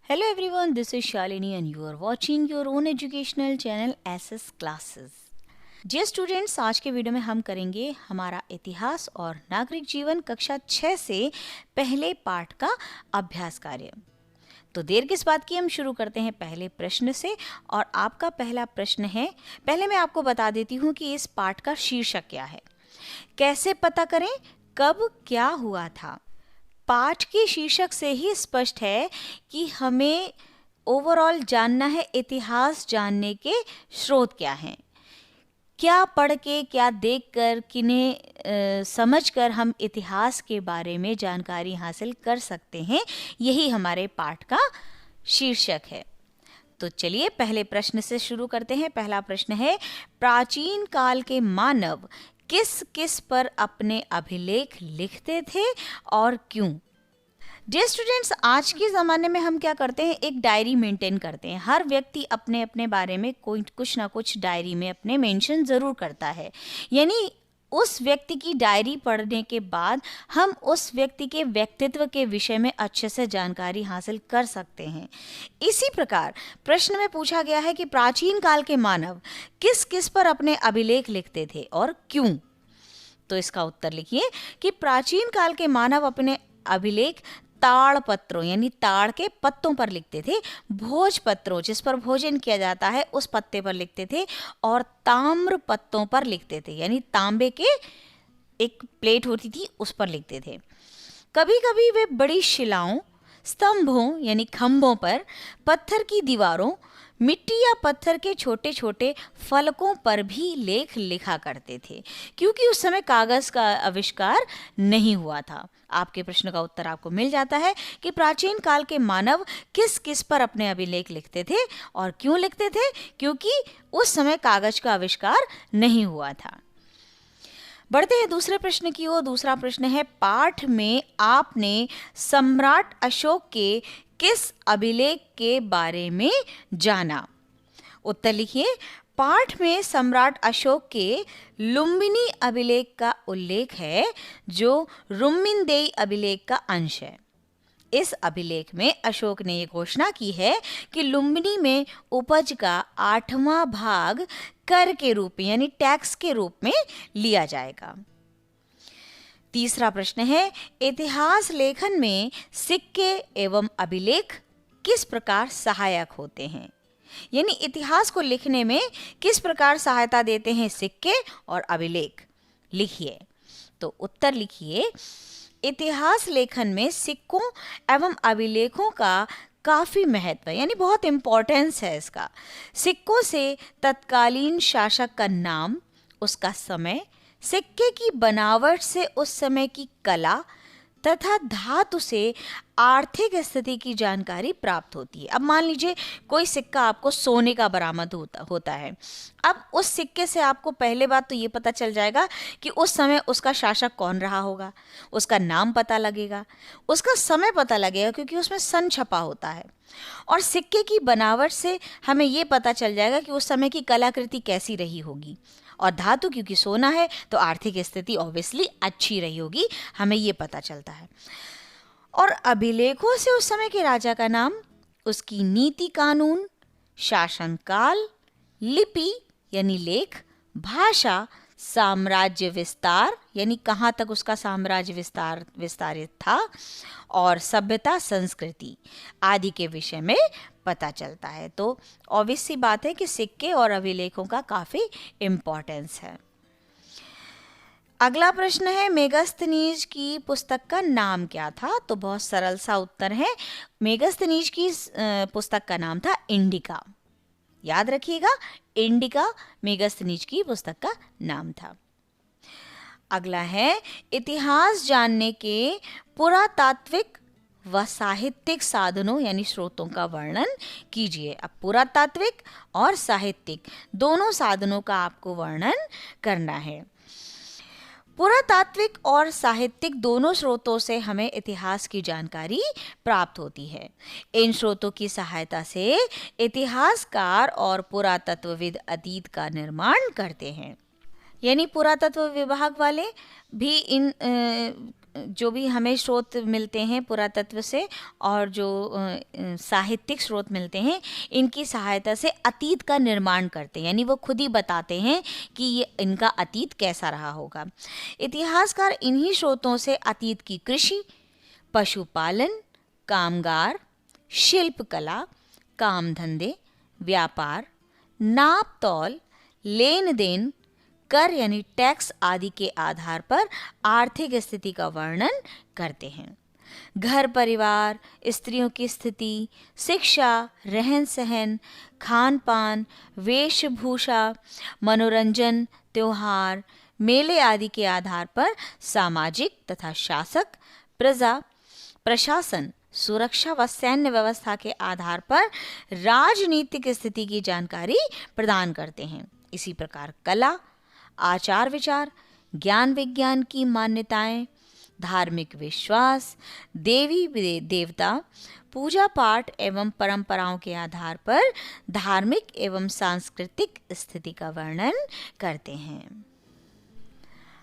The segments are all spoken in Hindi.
Hello everyone, this is Shalini and you are watching your own educational channel SS Classes. Dear students, आज के वीडियो में हम करेंगे हमारा इतिहास और नागरिक जीवन कक्षा 6 से पहले पाठ का अभ्यास कार्य। तो देर किस बात की, हम शुरू करते हैं पहले प्रश्न से। और आपका पहला प्रश्न है, पहले मैं आपको बता देती हूँ कि इस पाठ का शीर्षक क्या है। कैसे पता करें कब क्या हुआ था। पाठ के शीर्षक से ही स्पष्ट है कि हमें ओवरऑल जानना है इतिहास जानने के स्रोत क्या हैं। क्या पढ़ के, क्या देखकर, किन्हें समझकर हम इतिहास के बारे में जानकारी हासिल कर सकते हैं, यही हमारे पाठ का शीर्षक है। तो चलिए पहले प्रश्न से शुरू करते हैं। पहला प्रश्न है, प्राचीन काल के मानव किस किस पर अपने अभिलेख लिखते थे और क्यों। डियर स्टूडेंट्स, आज के ज़माने में हम क्या करते हैं, एक डायरी मेंटेन करते हैं। हर व्यक्ति अपने अपने बारे में कुछ ना कुछ डायरी में अपने मेंशन ज़रूर करता है। यानी उस व्यक्ति की डायरी पढ़ने के बाद हम उस व्यक्ति के व्यक्तित्व के विषय में अच्छे से जानकारी हासिल कर सकते हैं। इसी प्रकार प्रश्न में पूछा गया है कि प्राचीन काल के मानव किस किस पर अपने अभिलेख लिखते थे और क्यों। तो इसका उत्तर लिखिए कि प्राचीन काल के मानव अपने अभिलेख ताड़ पत्रों यानी ताड़ के पत्तों पर लिखते थे, भोज पत्रों जिस पर भोजन किया जाता है उस पत्ते पर लिखते थे, और ताम्र पत्तों पर लिखते थे यानी तांबे के एक प्लेट होती थी उस पर लिखते थे। कभी कभी वे बड़ी शिलाओं, स्तंभों यानी खंभों पर, पत्थर की दीवारों, मिट्टी या पत्थर के छोटे छोटे फलकों पर भी लेख लिखा करते थे, क्योंकि उस समय कागज़ का आविष्कार नहीं हुआ था। आपके प्रश्न का उत्तर आपको मिल जाता है कि प्राचीन काल के मानव किस किस पर अपने अभिलेख लिखते थे और क्यों लिखते थे, क्योंकि उस समय कागज़ का आविष्कार नहीं हुआ था। बढ़ते हैं दूसरे प्रश्न की ओर। दूसरा प्रश्न है, पाठ में आपने सम्राट अशोक के किस अभिलेख के बारे में जाना। उत्तर लिखिए। पाठ में सम्राट अशोक के लुम्बिनी अभिलेख का उल्लेख है, जो रुम्मिनदेई अभिलेख का अंश है। इस अभिलेख में अशोक ने ये घोषणा की है कि लुम्बिनी में उपज का 8वां भाग कर के रूप में यानी टैक्स के रूप में लिया जाएगा। तीसरा प्रश्न है, इतिहास लेखन में सिक्के एवं अभिलेख किस प्रकार सहायक होते हैं। यानी इतिहास को लिखने में किस प्रकार सहायता देते हैं सिक्के और अभिलेख, लिखिए। तो उत्तर लिखिए। इतिहास लेखन में सिक्कों एवं अभिलेखों का काफ़ी महत्व है, यानी बहुत इम्पोर्टेंस है इसका। सिक्कों से तत्कालीन शासक का नाम, उसका समय, सिक्के की बनावट से उस समय की कला तथा धातु से आर्थिक स्थिति की जानकारी प्राप्त होती है। अब मान लीजिए कोई सिक्का आपको सोने का बरामद होता है। अब उस सिक्के से आपको पहले बात तो ये पता चल जाएगा कि उस समय उसका शासक कौन रहा होगा, उसका नाम पता लगेगा, उसका समय पता लगेगा क्योंकि उसमें सन छपा होता है, और सिक्के की बनावट से हमें ये पता चल जाएगा कि उस समय की कलाकृति कैसी रही होगी, और धातु क्योंकि सोना है तो आर्थिक स्थिति ऑब्वियसली अच्छी रही होगी, हमें ये पता चलता है। और अभिलेखों से उस समय के राजा का नाम, उसकी नीति कानून, शासनकाल, लिपि यानी लेख, भाषा, साम्राज्य विस्तार यानी कहाँ तक उसका साम्राज्य विस्तारित था, और सभ्यता, संस्कृति आदि के विषय में पता चलता है। तो ऑब्वियस सी बात है कि सिक्के और अभिलेखों का काफ़ी इम्पोर्टेंस है। अगला प्रश्न है, मेगस्थनीज की पुस्तक का नाम क्या था। तो बहुत सरल सा उत्तर है, मेगस्थनीज की पुस्तक का नाम था इंडिका। याद रखिएगा, इंडिका मेगस्थनीज की पुस्तक का नाम था। अगला है, इतिहास जानने के पुरातात्विक व साहित्यिक साधनों यानी स्रोतों का वर्णन कीजिए। अब पुरातात्विक और साहित्यिक दोनों साधनों का आपको वर्णन करना है। पुरातात्विक और साहित्यिक दोनों स्रोतों से हमें इतिहास की जानकारी प्राप्त होती है। इन स्रोतों की सहायता से इतिहासकार और पुरातत्वविद अतीत का निर्माण करते हैं। यानी पुरातत्व विभाग वाले भी इन जो भी हमें स्रोत मिलते हैं पुरातत्व से और जो साहित्यिक स्रोत मिलते हैं, इनकी सहायता से अतीत का निर्माण करते हैं, यानी वो खुद ही बताते हैं कि ये इनका अतीत कैसा रहा होगा। इतिहासकार इन्हीं स्रोतों से अतीत की कृषि, पशुपालन, कामगार, शिल्पकला, काम धंधे, व्यापार, नाप तौल, लेन देन, कर यानी टैक्स आदि के आधार पर आर्थिक स्थिति का वर्णन करते हैं। घर परिवार, स्त्रियों की स्थिति, शिक्षा, रहन सहन, खान पान, वेशभूषा, मनोरंजन, त्योहार, मेले आदि के आधार पर सामाजिक तथा शासक, प्रजा, प्रशासन, सुरक्षा व सैन्य व्यवस्था के आधार पर राजनीतिक स्थिति की जानकारी प्रदान करते हैं। इसी प्रकार कला, आचार विचार, ज्ञान विज्ञान की मान्यताएं, धार्मिक विश्वास, देवी देवता, पूजा पाठ एवं परंपराओं के आधार पर धार्मिक एवं सांस्कृतिक स्थिति का वर्णन करते हैं।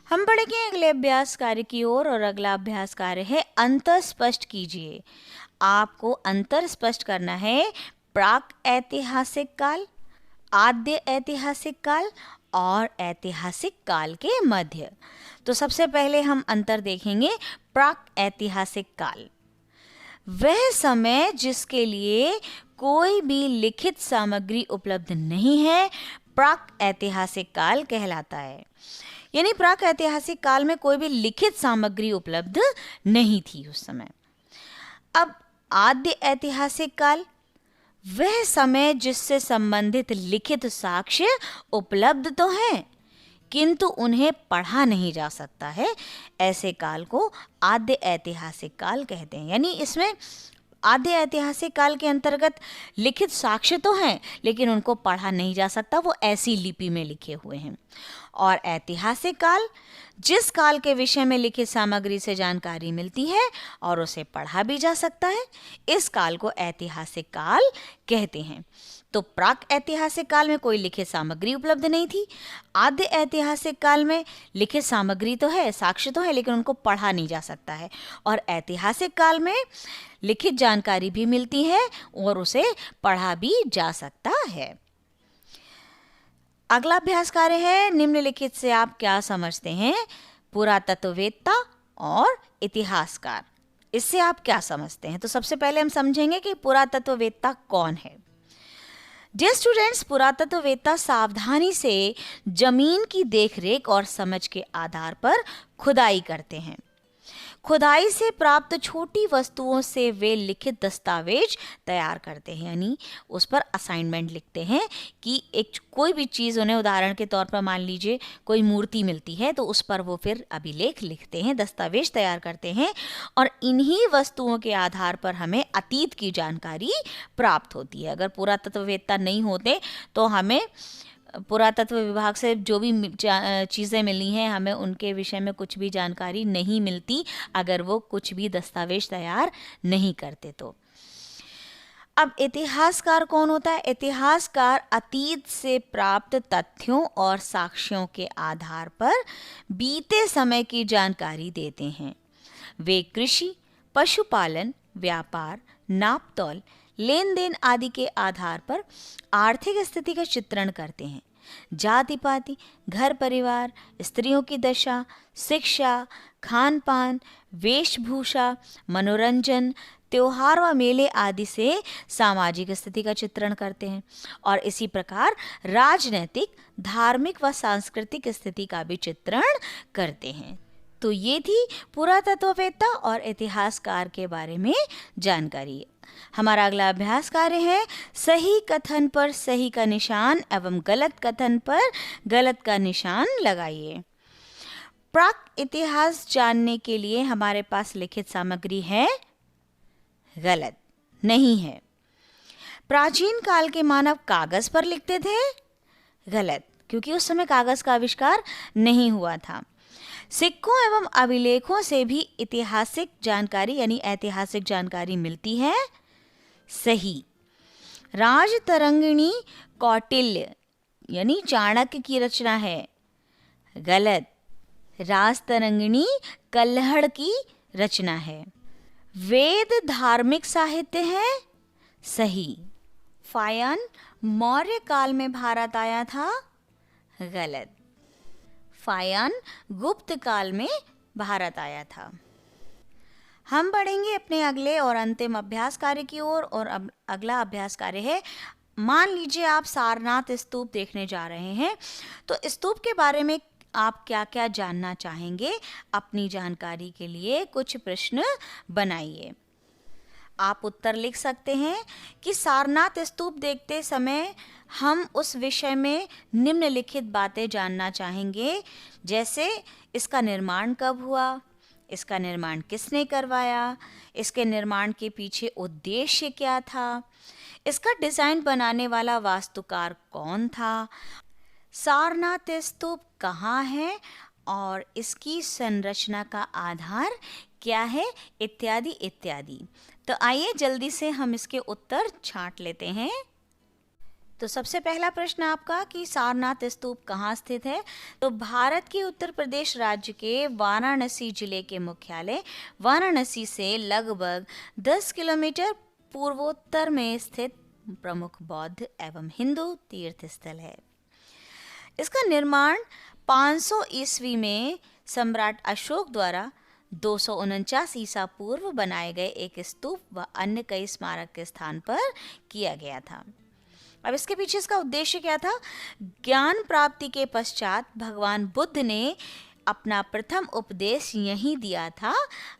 हम बढ़ेंगे अगले अभ्यास कार्य की ओर और अगला अभ्यास कार्य है अंतर स्पष्ट कीजिए। आपको अंतर स्पष्ट करना है प्राक ऐतिहासिक काल, आद्य ऐतिहासिक काल और ऐतिहासिक काल के मध्य। तो सबसे पहले हम अंतर देखेंगे प्राक ऐतिहासिक काल। वह समय जिसके लिए कोई भी लिखित सामग्री उपलब्ध नहीं है, प्राक ऐतिहासिक काल कहलाता है। यानी प्राक ऐतिहासिक काल में कोई भी लिखित सामग्री उपलब्ध नहीं थी उस समय। अब आद्य ऐतिहासिक काल, वह समय जिससे संबंधित लिखित साक्ष्य उपलब्ध तो हैं किंतु उन्हें पढ़ा नहीं जा सकता है, ऐसे काल को आद्य ऐतिहासिक काल कहते हैं। यानी इसमें आद्य ऐतिहासिक काल के अंतर्गत लिखित साक्ष्य तो हैं लेकिन उनको पढ़ा नहीं जा सकता, वो ऐसी लिपि में लिखे हुए हैं। और ऐतिहासिक काल, जिस काल के विषय में लिखित सामग्री से जानकारी मिलती है और उसे पढ़ा भी जा सकता है, इस काल को ऐतिहासिक काल कहते हैं। तो प्राक ऐतिहासिक काल में कोई लिखित सामग्री उपलब्ध नहीं थी। आद्य ऐतिहासिक काल में लिखित सामग्री तो है, साक्ष्य तो है, लेकिन उनको पढ़ा नहीं जा सकता है। और ऐतिहासिक काल में लिखित जानकारी भी मिलती है और उसे पढ़ा भी जा सकता है। अगला अभ्यास कार्य है निम्नलिखित से आप क्या समझते हैं? पुरातत्ववेत्ता और इतिहासकार, इससे आप क्या समझते हैं? तो सबसे पहले हम समझेंगे कि पुरातत्ववेत्ता कौन है। डियर स्टूडेंट्स, पुरातत्ववेत्ता सावधानी से जमीन की देखरेख और समझ के आधार पर खुदाई करते हैं। खुदाई से प्राप्त छोटी वस्तुओं से वे लिखित दस्तावेज तैयार करते हैं, यानी उस पर असाइनमेंट लिखते हैं कि एक कोई भी चीज़ उन्हें, उदाहरण के तौर पर मान लीजिए कोई मूर्ति मिलती है तो उस पर वो फिर अभिलेख लिखते हैं, दस्तावेज तैयार करते हैं और इन्हीं वस्तुओं के आधार पर हमें अतीत की जानकारी प्राप्त होती है। अगर पुरातत्ववेत्ता नहीं होते तो हमें पुरातत्व विभाग से जो भी चीज़ें मिली हैं, हमें उनके विषय में कुछ भी जानकारी नहीं मिलती अगर वो कुछ भी दस्तावेज तैयार नहीं करते तो। अब इतिहासकार कौन होता है? इतिहासकार अतीत से प्राप्त तथ्यों और साक्ष्यों के आधार पर बीते समय की जानकारी देते हैं। वे कृषि, पशुपालन, व्यापार, नापतोल, लेन देन आदि के आधार पर आर्थिक स्थिति का चित्रण करते हैं। जाति पाति, घर परिवार, स्त्रियों की दशा, शिक्षा, खान पान, वेशभूषा, मनोरंजन, त्योहार व मेले आदि से सामाजिक स्थिति का चित्रण करते हैं और इसी प्रकार राजनैतिक, धार्मिक व सांस्कृतिक स्थिति का भी चित्रण करते हैं। तो ये थी पुरातत्ववेत्ता और इतिहासकार के बारे में जानकारी। हमारा अगला अभ्यास कार्य है सही कथन पर सही का निशान एवं गलत कथन पर गलत का निशान लगाइए। प्राक इतिहास जानने के लिए हमारे पास लिखित सामग्री है? गलत, नहीं है। प्राचीन काल के मानव कागज पर लिखते थे? गलत, क्योंकि उस समय कागज का आविष्कार नहीं हुआ था। सिक्कों एवं अभिलेखों से भी ऐतिहासिक जानकारी यानी ऐतिहासिक जानकारी मिलती है? सही। राजतरंगिणी कौटिल्य यानी चाणक्य की रचना है? गलत, राजतरंगिणी कल्हड़ की रचना है। वेद धार्मिक साहित्य है, सही। फायन मौर्य काल में भारत आया था, गलत। फायन गुप्त काल में भारत आया था। हम बढ़ेंगे अपने अगले और अंतिम अभ्यास कार्य की ओर और अब अगला अभ्यास कार्य है, मान लीजिए आप सारनाथ स्तूप देखने जा रहे हैं, तो स्तूप के बारे में आप क्या क्या जानना चाहेंगे, अपनी जानकारी के लिए कुछ प्रश्न बनाइए। आप उत्तर लिख सकते हैं कि सारनाथ स्तूप देखते समय हम उस विषय में निम्नलिखित बातें जानना चाहेंगे, जैसे इसका निर्माण कब हुआ, इसका निर्माण किसने करवाया, इसके निर्माण के पीछे उद्देश्य क्या था, इसका डिज़ाइन बनाने वाला वास्तुकार कौन था, सारनाथ स्तूप कहाँ है और इसकी संरचना का आधार क्या है, इत्यादि इत्यादि। तो आइए जल्दी से हम इसके उत्तर छांट लेते हैं। तो सबसे पहला प्रश्न आपका कि सारनाथ स्तूप कहाँ स्थित है, तो भारत के उत्तर प्रदेश राज्य के वाराणसी जिले के मुख्यालय वाराणसी से लगभग 10 किलोमीटर पूर्वोत्तर में स्थित प्रमुख बौद्ध एवं हिंदू तीर्थ स्थल है। इसका निर्माण 500 ईस्वी में सम्राट अशोक द्वारा 249 ईसा पूर्व बनाए गए एक स्तूप व अन्य कई स्मारक के स्थान पर किया गया था। अब इसके पीछे इसका उद्देश्य क्या था? ज्ञान प्राप्ति के पश्चात भगवान बुद्ध ने अपना प्रथम उपदेश यहीं दिया था,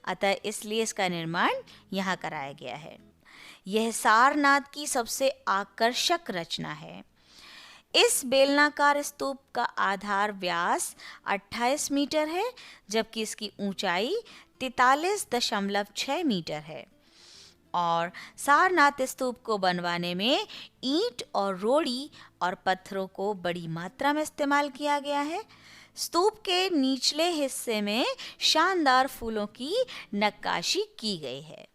अतः इसलिए इसका निर्माण यहाँ कराया गया है। यह सारनाथ की सबसे आकर्षक रचना है। इस बेलनाकार स्तूप का आधार व्यास 28 मीटर है, जबकि इसकी ऊंचाई 43.6 मीटर है। और सारनाथ स्तूप को बनवाने में ईंट और रोड़ी और पत्थरों को बड़ी मात्रा में इस्तेमाल किया गया है। स्तूप के निचले हिस्से में शानदार फूलों की नक्काशी की गई है।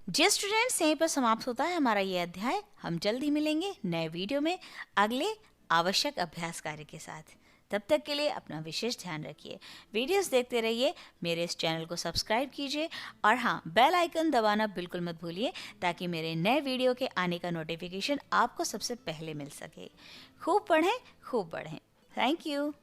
जी स्टूडेंट्स, यहीं पर समाप्त होता है हमारा ये अध्याय। हम जल्द ही मिलेंगे नए वीडियो में अगले आवश्यक अभ्यास कार्य के साथ। तब तक के लिए अपना विशेष ध्यान रखिए, वीडियोस देखते रहिए, मेरे इस चैनल को सब्सक्राइब कीजिए और हाँ, बेल आइकन दबाना बिल्कुल मत भूलिए ताकि मेरे नए वीडियो के आने का नोटिफिकेशन आपको सबसे पहले मिल सके। खूब पढ़ें, खूब बढ़ें। Thank you.